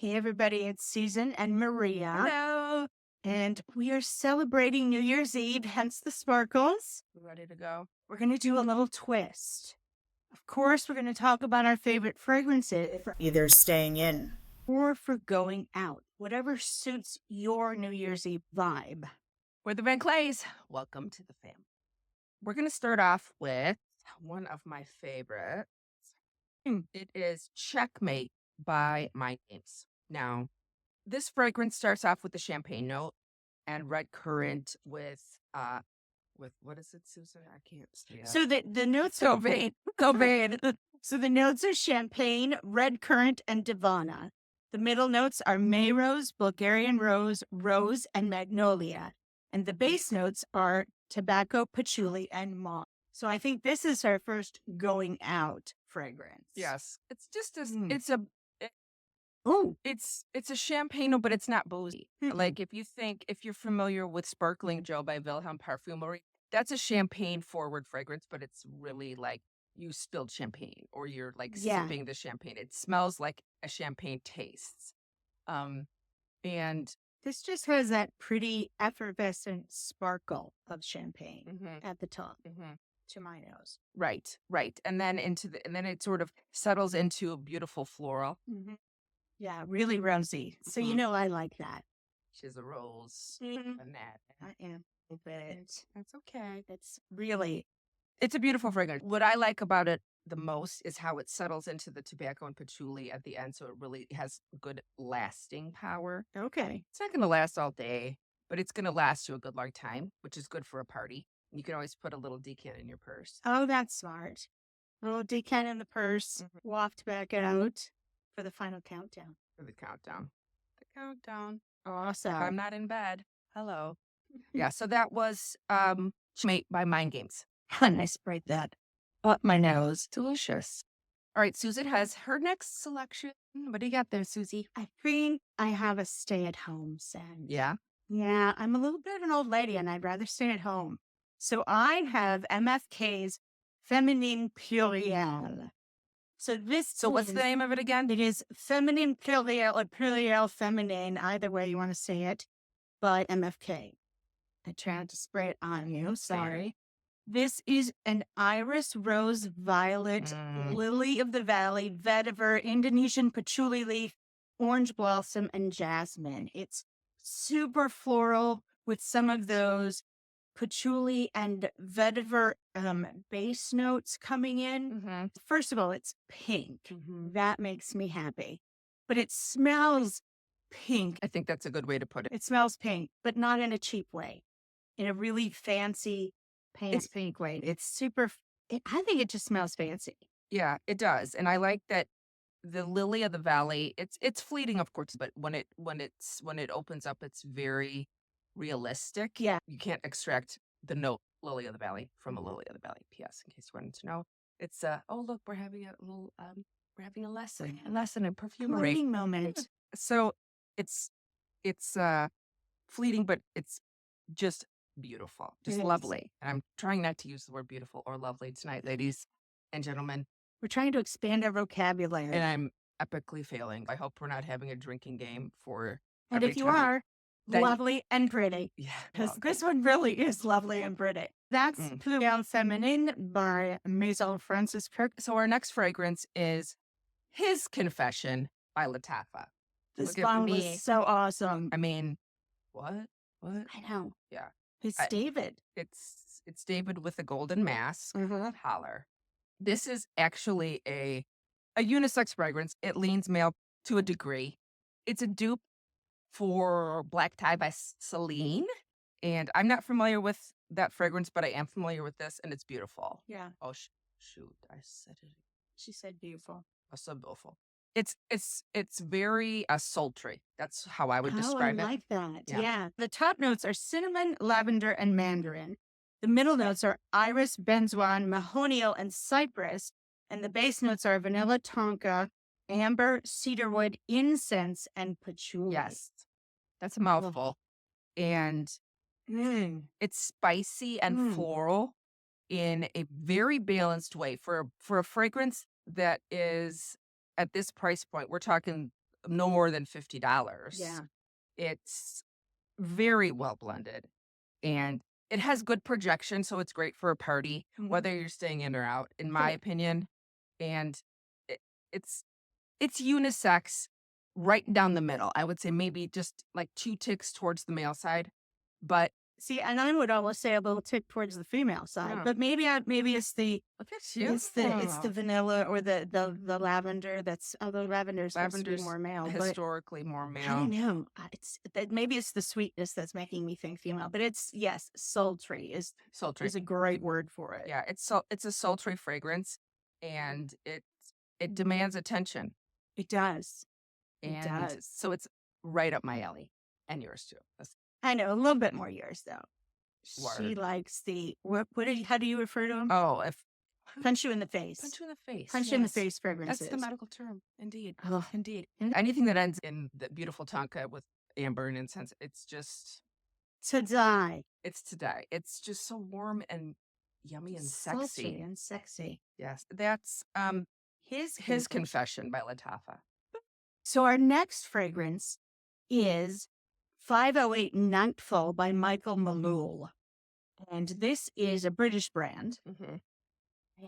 Hey everybody, it's Susan and Maria. Hello. And we are celebrating New Year's Eve, hence the sparkles. Ready to go? We're going to do a little twist. Of course, we're going to talk about our favorite fragrances for either staying in or for going out, whatever suits your New Year's Eve vibe. We're the Van Clays. Welcome to the family. We're going to start off with one of my favorites. It is Checkmate by Mind Games. Now, this fragrance starts off with the champagne note and red currant with what is it, Susan? I can't see it. So the notes So vain. So vain. So the notes are champagne, red currant, and divana. The middle notes are May rose, Bulgarian rose, rose, and magnolia. And the base notes are tobacco, patchouli, and moss. So I think this is our first going out fragrance. Yes. It's just Oh, it's a champagne, but it's not boozy. Like if you're familiar with Sparkling Joe by Wilhelm Parfumerie, that's a champagne forward fragrance, but it's really like you spilled champagne or you're like sipping the champagne. It smells like a champagne tastes. And this just has that pretty effervescent sparkle of champagne at the top to my nose. Right. And then then it sort of settles into a beautiful floral. Yeah, really rosy. So you know I like that. She's a rose. I am. That's okay. It's a beautiful fragrance. What I like about it the most is how it settles into the tobacco and patchouli at the end. So it really has good lasting power. okay. It's not going to last all day, but it's going to last you a good long time, which is good for a party. You can always put a little decant in your purse. Oh, that's smart. A little decant in the purse, waft back out for the final countdown. The countdown. Awesome. If I'm not in bed. Hello. Yeah, so that was Checkmate by Mind Games. And I sprayed that up my nose. Delicious. All right, Susan has her next selection. What do you got there, Susie? I think I have a stay-at-home scent. Yeah? Yeah, I'm a little bit of an old lady, and I'd rather stay at home. So I have MFK's Féminine Plurielle. So what's the name of it again? It is Féminine Plurielle or Plurielle Féminine, either way you want to say it, by MFK. I tried to spray it on you. Sorry. This is an iris, rose, violet, lily of the valley, vetiver, Indonesian patchouli leaf, orange blossom, and jasmine. It's super floral with some of those patchouli and vetiver base notes coming in. First of all, it's pink. That makes me happy. But it smells pink. I think that's a good way to put it. It smells pink, but not in a cheap way. In a really fancy pink way. It's super, I think it just smells fancy. Yeah, it does. And I like that the lily of the valley, it's fleeting, of course, but when it opens up, it's very realistic. Yeah. You can't extract the note lily of the valley from a lily of the valley. P.S. in case you wanted to know. It's oh look, we're having a lesson in perfumery. Fleeting moment. So it's fleeting, but it's just beautiful, just lovely. And I'm trying not to use the word beautiful or lovely tonight, ladies and gentlemen. We're trying to expand our vocabulary. And I'm epically failing. I hope we're not having a drinking game for. And if you are, lovely and pretty. Yeah. Because this one really is lovely and pretty. That's Plurielle Féminine by Maison Francis Kirk. So our next fragrance is His Confession by Lattafa. This song was so awesome. I mean, what? I know. Yeah. It's David. It's David with a golden mask. Holler. This is actually a unisex fragrance. It leans male to a degree. It's a dupe for Black Tie by Celine. And I'm not familiar with that fragrance, but I am familiar with this, and it's beautiful. Yeah. Oh, shoot. I said it. She said beautiful. Oh, so beautiful. It's very sultry. That's how I would describe it. I like that. Yeah. The top notes are cinnamon, lavender, and mandarin. The middle notes are iris, benzoin, mahonial, and cypress. And the base notes are vanilla, tonka, amber, cedarwood, incense, and patchouli. Yes. That's a mouthful. And it's spicy and floral in a very balanced way for a fragrance that is at this price point. We're talking no more than $50. Yeah. It's very well blended, and it has good projection, so it's great for a party, whether you're staying in or out, in my Sure. opinion. And it, it's it's unisex right down the middle. I would say maybe just like 2 ticks towards the male side, but See, and I would almost say a little tip towards the female side, Yeah. but maybe it's the look at you. it's the vanilla or the lavender. That's although lavender is supposed to be Lavender's more male, but historically more I don't male. know. It's that maybe it's the sweetness that's making me think female, but it's yes, sultry Sultry. is a great word for it. Yeah, it's a sultry fragrance, and it demands attention. It does. It And does. so it's right up my alley, and yours too. That's I know a little bit more yours though. She word. likes the how do you refer to them? Oh, if Punch you in the face. punch you in the face. Punch you in the yes. face fragrances. That's the medical term. Indeed. Oh, Indeed. And- Anything that ends in the beautiful tonka with amber and incense, it's just to die. it's to die. It's just so warm and yummy and Sultry sexy. and sexy. Yes. That's his confession by Lattafa. So our next fragrance is 508 Nightfall by Michael Malul. And this is a British brand. And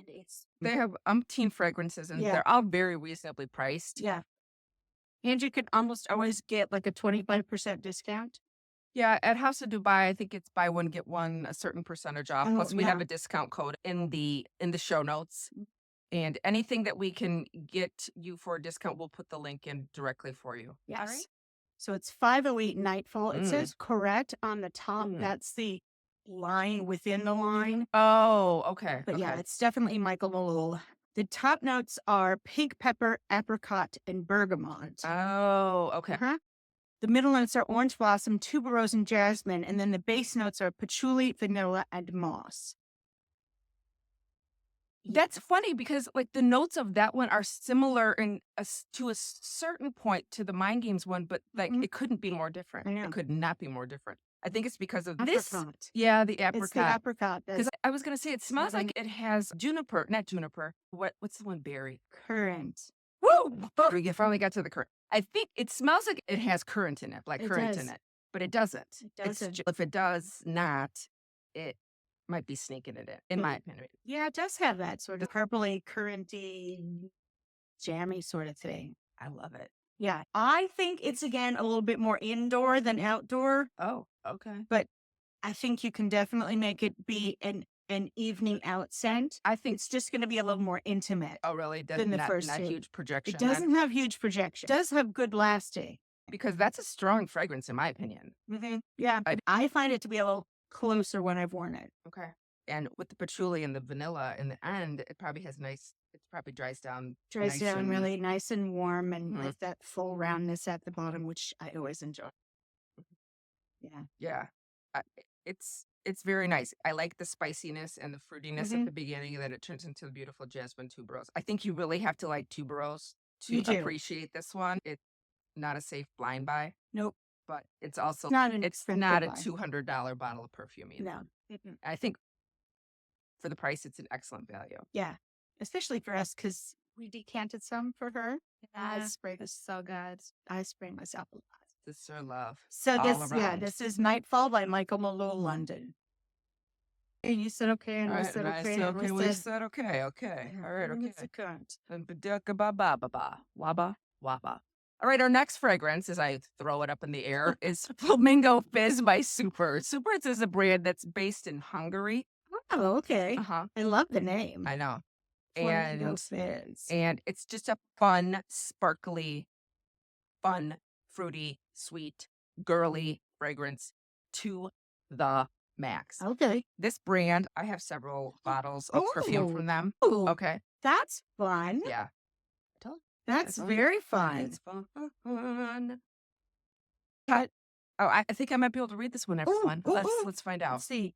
it's They have umpteen fragrances, and Yeah. they're all very reasonably priced. yeah. And you could almost always get like a 25% discount. Yeah, at House of Dubai, I think it's buy one get one, a certain percentage off. Oh, Plus, we have yeah. a discount code in the show notes, and anything that we can get you for a discount, we'll put the link in directly for you. Yes. All right. So it's 508 Nightfall. It Mm. says correct on the top. Mm. That's the line within the line. Oh, okay. But yeah, okay. it's definitely Michael Malul. The top notes are pink pepper, apricot, and bergamot. Oh, okay. Uh-huh. The middle notes are orange blossom, tuberose, and jasmine. And then the base notes are patchouli, vanilla, and moss. That's funny because like the notes of that one are similar to a certain point to the Mind Games one, but like Mhm. it couldn't be more different. I know. It could not be more different. I think it's because of this. Apricot. Yeah, the It's the apricot. apricot. Because I was gonna say it smells Seven. like it has juniper, not juniper. What's the one berry? Currant. Woo! We finally got to the currant. I think it smells like it has currant in it, like It currant does. in it, but it doesn't. It It's doesn't. if it does not, it might be sneaking it in my opinion. Yeah, it does have that sort of purpley, curranty, jammy sort of thing. I love it. Yeah. I think it's, again, a little bit more indoor than outdoor. Oh, okay. I think you can definitely make it be an evening out scent. I think. It's just going to be a little more intimate. Oh, really? than the not, first not two. huge projection. It then? doesn't have huge projection. It does have good lasting. Because that's a strong fragrance in my opinion. Yeah. I find it to be a little closer when I've worn it. Okay. And with the patchouli and the vanilla in the end, it probably has nice. It probably dries down. Dries nice down and- really nice and warm and Mhm. with that full roundness at the bottom, which I always enjoy. Yeah. Yeah, it's very nice. I like the spiciness and the fruitiness at the beginning, and then it turns into the beautiful jasmine tuberose. I think you really have to like tuberose You to do. appreciate this one. It's not a safe blind buy, Nope. but it's also Not an it's expensive not a buy. $200 bottle of perfume either. No. I think for the price, it's an excellent value. Yeah. Especially for us because we decanted some for her. I sprayed this so good. I sprayed myself a lot. This is her love. So all around. this is Nightfall by Michael Maloo, London. And you said okay, and All I right, said and I okay, said and okay. we We said said okay. Okay. All right. Okay. It's a cunt. And badaka ba ba ba ba. Waba waba. All right, our next fragrance, as I throw it up in the air, is Flamingo Fizz by Superz. Superz is a brand that's based in Hungary. Oh, okay. Uh-huh. I love the name. I know. Flamingo Fizz. And it's just a fun, sparkly, fun, fruity, sweet, girly fragrance to the max. Okay. This brand, I have several bottles of perfume from them. Oh, Okay. that's fun. Yeah. That's fun. very fun. It's fun. I think I might be able to read this one, everyone. Let's find out. Let's see.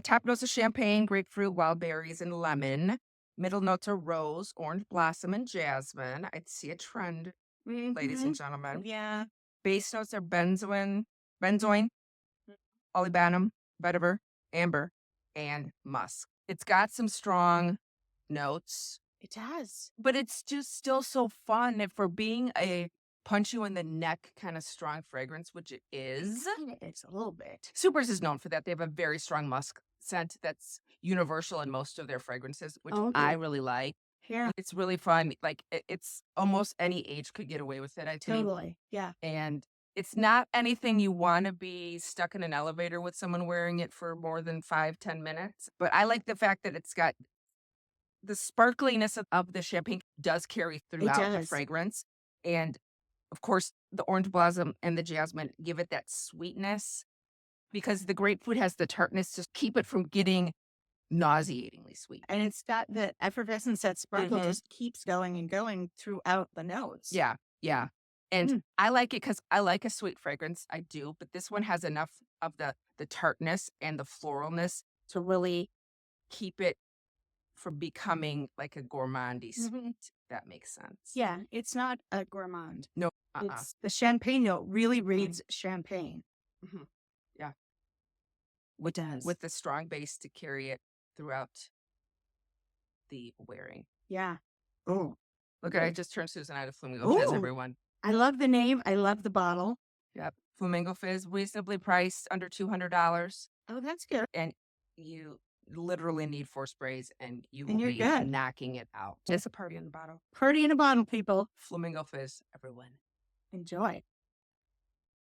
Top notes are champagne, grapefruit, wild berries, and lemon. Middle notes are rose, orange blossom, and jasmine. I see a trend, ladies and gentlemen. Yeah. Base notes are benzoin, olibanum, vetiver, amber, and musk. It's got some strong notes, It does. but it's just still so fun. And for being a punch you in the neck kind of strong fragrance, which it is. It's a little bit. Superz is known for that. They have a very strong musk scent that's universal in most of their fragrances, which I really like. Yeah, It's really fun. Like it's almost any age could get away with it, I think. totally. Yeah. And it's not anything you want to be stuck in an elevator with someone wearing it for more than 5-10 minutes. But I like the fact that it's got the sparkliness of the champagne does carry throughout the does. fragrance. And of course, the orange blossom and the jasmine give it that sweetness because the grapefruit has the tartness to keep it from getting nauseatingly sweet. And it's got the effervescence, that sparkle just keeps going and going throughout the notes. Yeah, yeah. And I like it because I like a sweet fragrance. I do, but this one has enough of the tartness and the floralness to really keep it from becoming like a gourmandy sweet. That makes sense. Yeah, it's not a gourmand. No, It's the champagne note really reads champagne. Yeah. It does. With the strong base to carry it throughout the wearing. Yeah. Oh, look, I just turned Susan out of Flamingo Fizz, everyone. I love the name. I love the bottle. Yep. Flamingo Fizz, reasonably priced, under $200. Oh, that's good. And you literally need 4 sprays and you And will you're be good. knocking it out. It's a party in the bottle. Party in a bottle, people. Flamingo Fizz, everyone. Enjoy.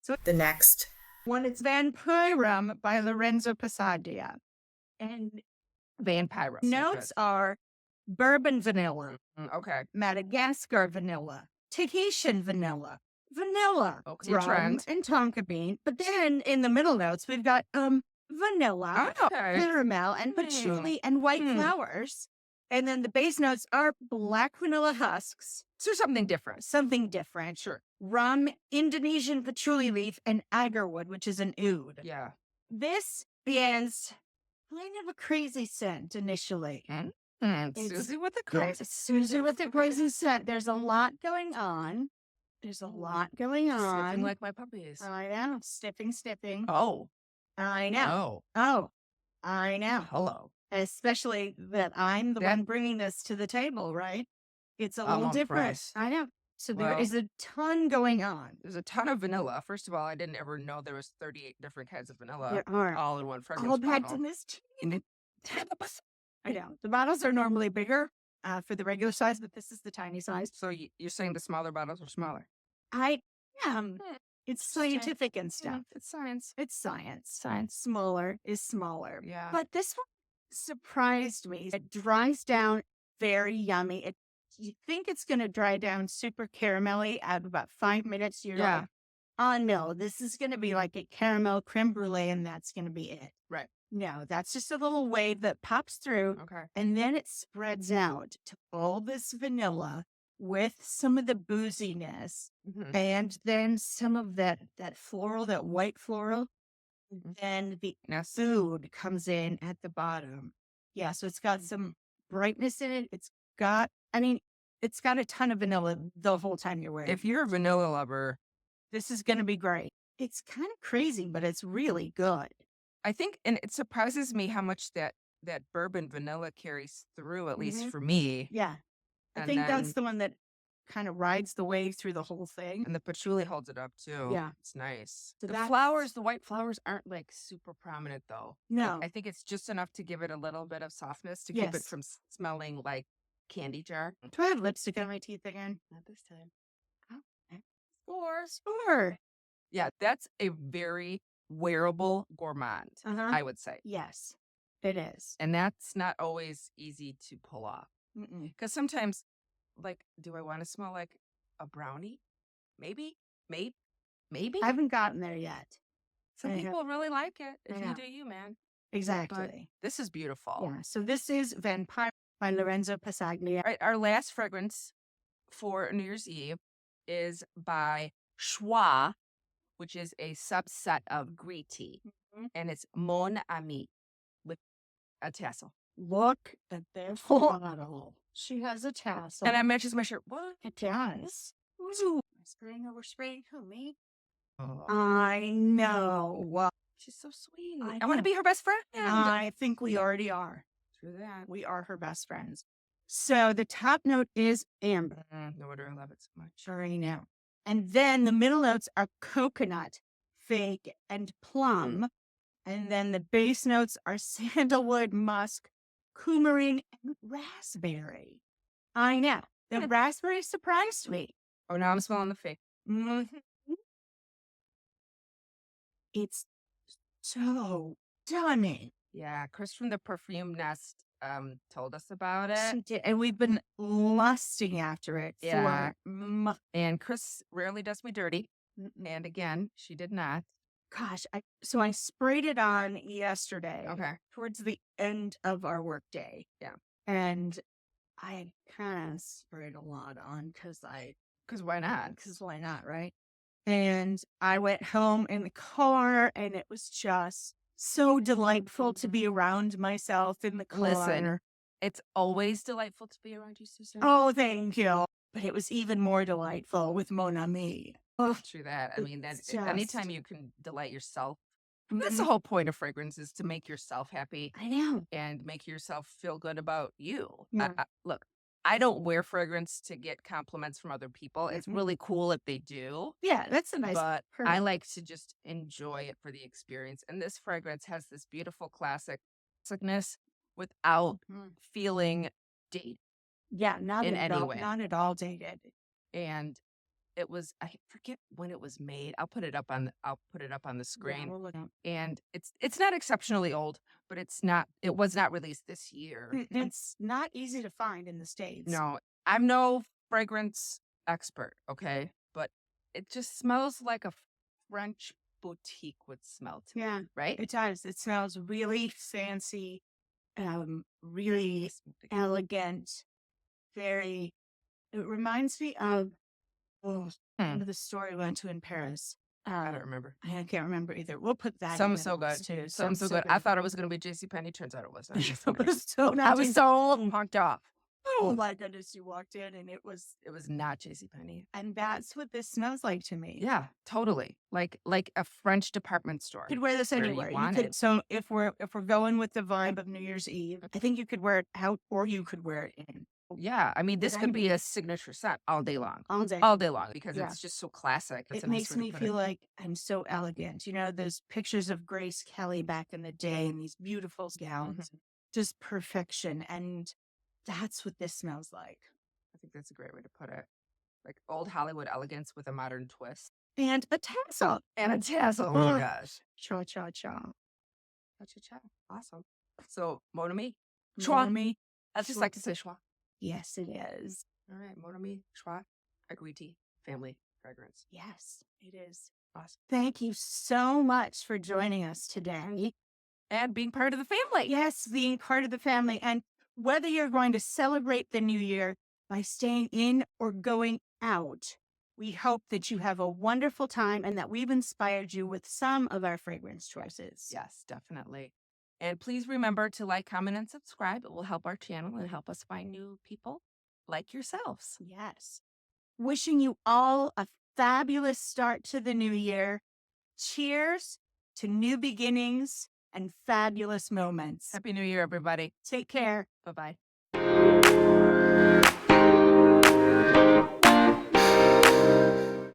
So the next one is Van Pyre by Lorenzo Passadia. And Van Pyre. notes are bourbon vanilla, Okay. Madagascar vanilla, Tahitian vanilla, vanilla, Okay. rum, Trend. and tonka bean. But then in the middle notes, we've got vanilla, Okay. caramel, and patchouli and white flowers. And then the base notes are black vanilla husks, So something different. something different. Sure. Rum, Indonesian patchouli leaf, and agarwood, which is an oud. Yeah. This is kind of a crazy scent initially. It's- Susie with the Yeah, crazy. it's Susie with the crazy scent. There's a lot going on. Sniffing like my puppies. I know. Sniffing. Oh. I know. Oh. I know. Hello. Especially that I'm the one bringing this to the table, right? It's a little different. impressed. I know. So there Well- is a ton going on. There's a ton of vanilla. First of all, I didn't ever know there was 38 different kinds of vanilla There are all in one fragrance all packed bottle. in this. And it- I know. The bottles are normally bigger for the regular size, but this is the tiny size. So you're saying the smaller bottles are smaller? I am. It's scientific and stuff. It's science. It's science. Smaller is smaller. Yeah. But this one surprised me. It dries down very yummy. You think it's going to dry down super caramelly at about 5 minutes. You're like, oh no, this is going to be like a caramel creme brulee and that's going to be it. Right. No, that's just a little wave that pops through Okay. and then it spreads out to all this vanilla with some of the booziness and then some of that floral, that white floral. Then the food comes in at the bottom. Yeah, so it's got some brightness in it. It's got a ton of vanilla the whole time you're wearing it. If you're a vanilla lover, This is going to be great. It's kind of crazy, but it's really good. I think, and it surprises me how much that bourbon vanilla carries through, at least for me. Yeah. I And think that's then- the one that kind of rides the wave through the whole thing. And the patchouli holds it up too. Yeah. It's nice. So the that's- flowers, the white flowers aren't like super prominent though. No. I think it's just enough to give it a little bit of softness to keep it Yes. from smelling like candy jar. Do I have lipstick on my teeth again? Not this time. Sure. Yeah, that's a very wearable gourmand, Uh-huh. I would say. Yes, it is. And that's not always easy to pull off. Mm-mm. Because sometimes, like, do I want to smell like a brownie? Maybe. I haven't gotten there yet. Some I have- people really like it. If I you know. do you, man. Exactly. This is beautiful. Yeah. So this is Van Pyre by Lorenzo Passadia. All right, our last fragrance for New Year's Eve is by Schwa, which is a subset of Gritti. And it's Mon Ami with a tassel. Look at this bottle. She has a tassel. And it matches my shirt. What? It does. Ooh. We're spraying who, me? Oh, I know. she's so sweet. I I want know. to be her best friend. I think we already are. True that. We are her best friends. So the top note is amber. No wonder I love it so much. Already know. And then the middle notes are coconut, fig, and plum. And then the base notes are sandalwood, musk, coumarin, and raspberry. I know. The raspberry surprised me. Oh, now I'm smelling the fig. Mhm. It's so stunning. Yeah, Chris from the Perfume Nest told us about it. She did, and we've been lusting after it Yeah. for months. And Chris rarely does me dirty. And again, she did not. Gosh, so I sprayed it on yesterday. Okay. Towards the end of our workday. Yeah. And I kind of sprayed a lot on because why not? Because why not, right? And I went home in the car, and it was just so delightful to be around myself in the car. Listen, it's always delightful to be around you, sister. Oh, thank you. But it was even more delightful with Mon Ami. Oh, True that. I mean, it's anytime you can delight yourself, that's the whole point of fragrance, is to make yourself happy I know. and make yourself feel good about you. Yeah. Look, I don't wear fragrance to get compliments from other people. It's really cool if they do. Yeah, that's a nice. But I like to just enjoy it for the experience. And this fragrance has this beautiful classicness without feeling dated. Yeah, not in at any all, way. not at all dated. And it was, I forget when it was made. I'll put it up on the screen. Yeah, we'll look up. And it's not exceptionally old, but it was not released this year. It's not easy to find in the States. No, I'm no fragrance expert, okay? But it just smells like a French boutique would smell to me, Yeah, right? it does. It smells really fancy, really elegant, very. It reminds me of the story we went to in Paris. I don't remember. I can't remember either. We'll put that. Some in so good. too. Some so good. I thought it was going to be JCPenney. Turns out it wasn't. I was so pumped off. Oh my goodness! You walked in and it was not JCPenney. And that's what this smells like to me. Yeah, totally. Like a French department store. You could wear this anywhere. You could, so if we're going with the vibe of New Year's Eve, I think you could wear it out, or you could wear it in. Yeah, I mean, this could be a signature scent all day long. All day. All day long, because it's just so classic. It makes me feel like I'm so elegant. You know, those pictures of Grace Kelly back in the day and these beautiful gowns, just perfection. And that's what this smells like. I think that's a great way to put it. Like old Hollywood elegance with a modern twist. And a tassel. Oh my gosh. Cha. Awesome. So, Mon Ami. Mon Ami. I just like to say Schwa. Yes, it is. All right, Mon Ami, Schwa, a Gritti family fragrance. Yes, it is. Awesome. Thank you so much for joining us today. And being part of the family. Yes, being part of the family. And whether you're going to celebrate the new year by staying in or going out, we hope that you have a wonderful time and that we've inspired you with some of our fragrance choices. Yes, definitely. And please remember to like, comment, and subscribe. It will help our channel and help us find new people like yourselves. Yes. Wishing you all a fabulous start to the new year. Cheers to new beginnings and fabulous moments. Happy New Year, everybody. Take care. Bye-bye.